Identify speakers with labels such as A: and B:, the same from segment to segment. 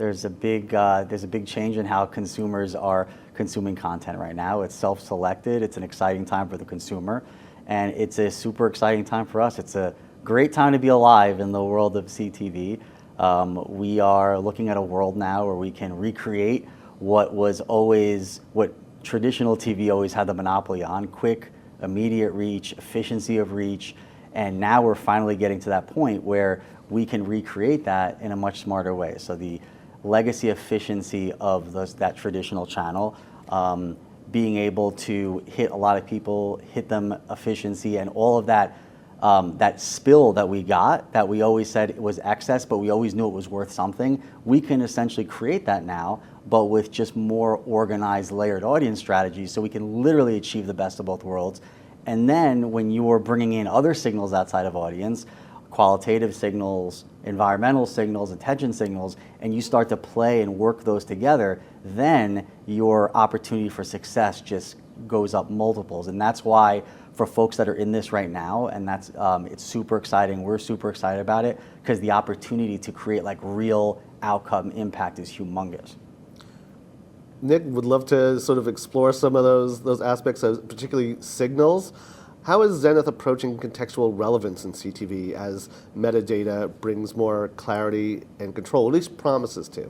A: there's a big change in how consumers are consuming content right now. It's self-selected. It's an exciting time for the consumer, and it's a super exciting time for us. It's a great time to be alive in the world of CTV. We are looking at a world now where we can recreate what traditional TV always had the monopoly on: quick, immediate reach, efficiency of reach. And now we're finally getting to that point where we can recreate that in a much smarter way. So the legacy efficiency of that traditional channel, being able to hit a lot of people, hit them efficiency, and all of that, that spill that we got, that we always said it was excess, but we always knew it was worth something, we can essentially create that now, but with just more organized, layered audience strategies, so we can literally achieve the best of both worlds. And then when you're bringing in other signals outside of audience, qualitative signals, environmental signals, attention signals, and you start to play and work those together, then your opportunity for success just goes up multiples. And that's why for folks that are in this right now, and that's it's super exciting, we're super excited about it, because the opportunity to create like real outcome impact is humongous.
B: Nick, would love to sort of explore some of those aspects, particularly signals. How is Zenith approaching contextual relevance in CTV as metadata brings more clarity and control, at least promises to?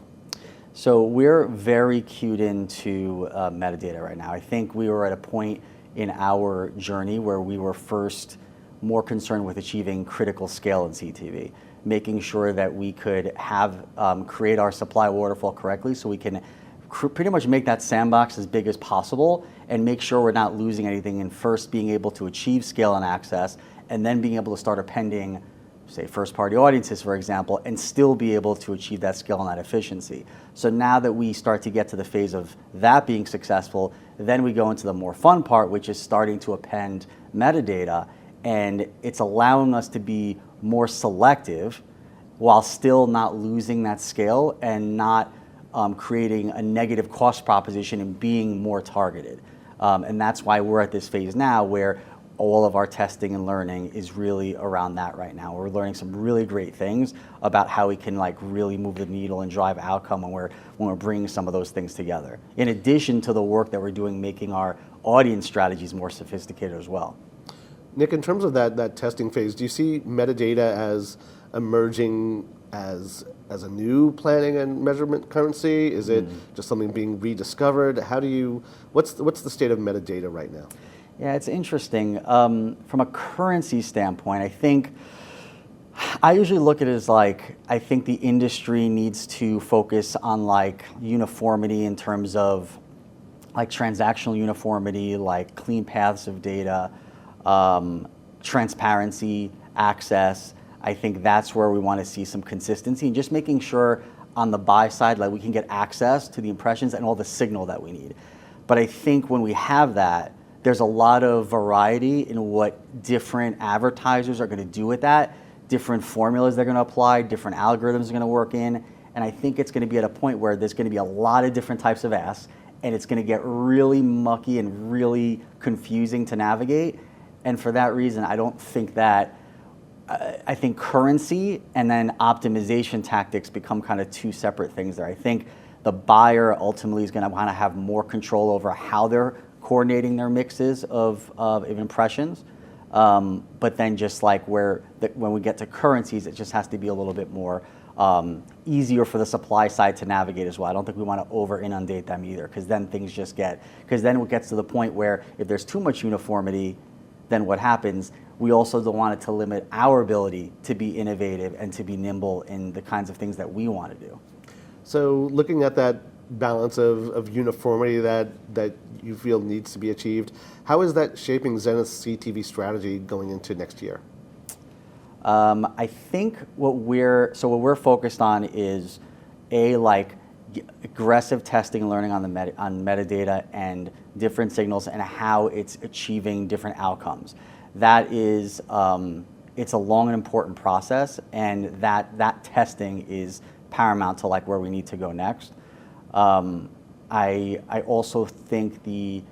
A: So we're very cued into metadata right now. I think we were at a point in our journey where we were first more concerned with achieving critical scale in CTV, making sure that we could have create our supply waterfall correctly so we can pretty much make that sandbox as big as possible and make sure we're not losing anything, and first being able to achieve scale and access, and then being able to start appending, say, first-party audiences, for example, and still be able to achieve that scale and that efficiency. So now that we start to get to the phase of that being successful, then we go into the more fun part, which is starting to append metadata, and it's allowing us to be more selective while still not losing that scale and not creating a negative cost proposition and being more targeted. And that's why we're at this phase now where all of our testing and learning is really around that right now. We're learning some really great things about how we can like really move the needle and drive outcome when we're bringing some of those things together. In addition to the work that we're doing making our audience strategies more sophisticated as well.
B: Nick, in terms of that testing phase, do you see metadata as emerging as a new planning and measurement currency? Is it just something being rediscovered? What's the state of metadata right now?
A: Yeah, it's interesting. From a currency standpoint, I usually look at it as like, I think the industry needs to focus on like uniformity in terms of like transactional uniformity, like clean paths of data, transparency, access. I think that's where we want to see some consistency, and just making sure on the buy side, like we can get access to the impressions and all the signal that we need. But I think when we have that, there's a lot of variety in what different advertisers are going to do with that, different formulas they're going to apply, different algorithms are going to work in. And I think it's going to be at a point where there's going to be a lot of different types of asks, and it's going to get really mucky and really confusing to navigate. And for that reason, I don't think that I think currency and then optimization tactics become kind of two separate things there. I think the buyer ultimately is going to want to have more control over how they're coordinating their mixes of impressions. But then just like when we get to currencies, it just has to be a little bit more easier for the supply side to navigate as well. I don't think we want to over inundate them either, because then then it gets to the point where if there's too much uniformity, then what happens? We also don't want it to limit our ability to be innovative and to be nimble in the kinds of things that we want to do.
B: So looking at that balance of uniformity that you feel needs to be achieved, how is that shaping Zenith's CTV strategy going into next year?
A: I think what we're focused on is aggressive testing and learning on metadata and different signals and how it's achieving different outcomes. That is, it's a long and important process, and that testing is paramount to like where we need to go next. I also think the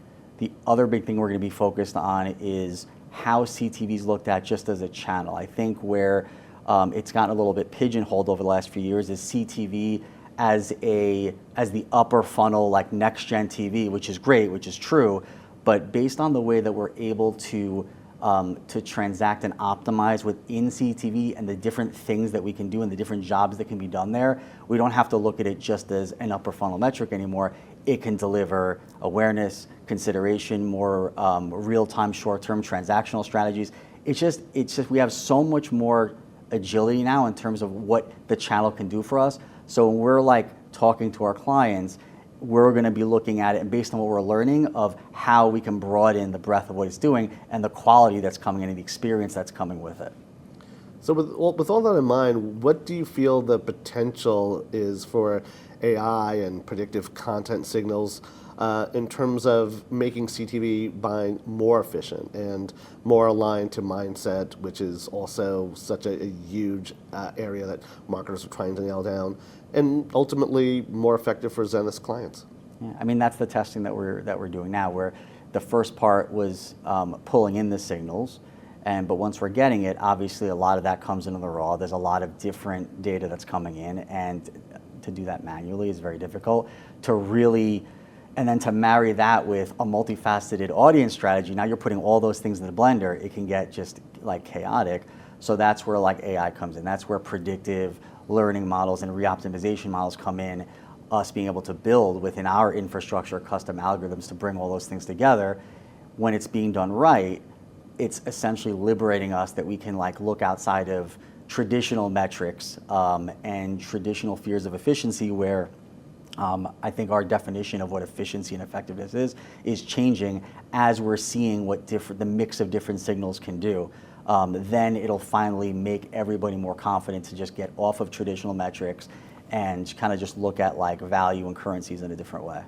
A: other big thing we're going to be focused on is how CTV is looked at just as a channel. I think where it's gotten a little bit pigeonholed over the last few years is CTV as the upper funnel, like next gen TV, which is great, which is true, but based on the way that we're able to transact and optimize within CTV and the different things that we can do and the different jobs that can be done there, we don't have to look at it just as an upper funnel metric anymore. It can deliver awareness, consideration, more real-time, short-term transactional strategies. It's just we have so much more agility now in terms of what the channel can do for us. So when we're like talking to our clients, we're going to be looking at it and based on what we're learning of how we can broaden the breadth of what it's doing and the quality that's coming in and the experience that's coming with it.
B: So with all that in mind, what do you feel the potential is for AI and predictive content signals in terms of making CTV buying more efficient and more aligned to mindset, which is also such a huge area that marketers are trying to nail down, and ultimately more effective for Zenith's clients?
A: Yeah, I mean, that's the testing that we're doing now, where the first part was pulling in the signals, but once we're getting it, obviously a lot of that comes into the raw. There's a lot of different data that's coming in, and to do that manually is very difficult. And then to marry that with a multifaceted audience strategy, now you're putting all those things in the blender, it can get just like chaotic. So that's where like AI comes in. That's where predictive learning models and re-optimization models come in, us being able to build within our infrastructure custom algorithms to bring all those things together. When it's being done right, it's essentially liberating us that we can like look outside of traditional metrics and traditional fears of efficiency where I think our definition of what efficiency and effectiveness is changing as we're seeing what the mix of different signals can do. Then it'll finally make everybody more confident to just get off of traditional metrics and kind of just look at like value and currencies in a different way.